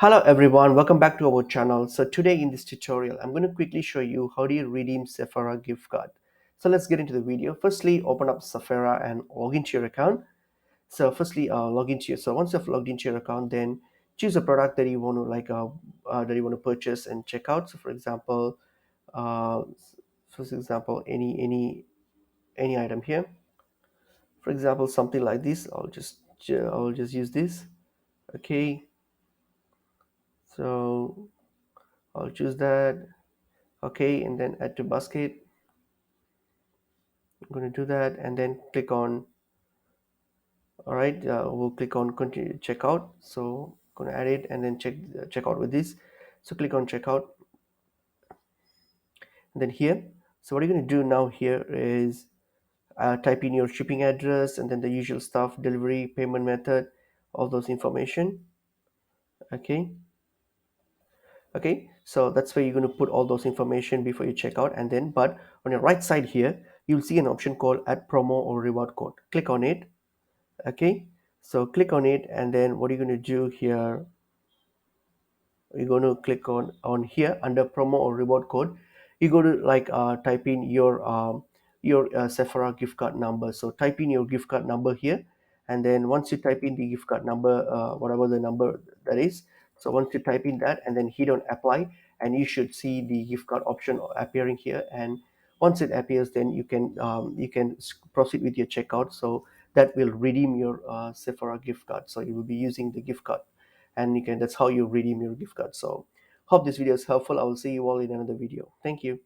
Hello everyone, welcome back to our channel. So today in this tutorial, I'm going to quickly show you how do you redeem Sephora gift card. So let's get into the video. Firstly, open up Sephora and log into your account. So firstly, log into your. So once you've logged into your account, then choose a product that you want to purchase and check out. So uh, for example, any item here. For example, something like this. I'll just use this. Okay, so I'll choose that. Okay, and then add to basket. I'm going to do that and then click on. All right, we'll click on continue checkout. So I'm going to add it and then check out with this. So click on checkout and then here. So what you're going to do now here is type in your shipping address and then the usual stuff, delivery, payment method, all those information. Okay, so that's where you're going to put all those information before you check out. And then but on your right side here, you'll see an option called add promo or reward code. Click on it. Okay, so click on it and then what you're going to do here, you're going to click on here under promo or reward code. You go to type in your Sephora gift card number. So type in your gift card number here, and then once you type in the gift card number, whatever the number that is, so once you type in that and then hit on apply, and you should see the gift card option appearing here. And once it appears, then you can proceed with your checkout. So that will redeem your Sephora gift card. So you will be using the gift card, and you can that's how you redeem your gift card. So hope this video is helpful. I will see you all in another video. Thank you.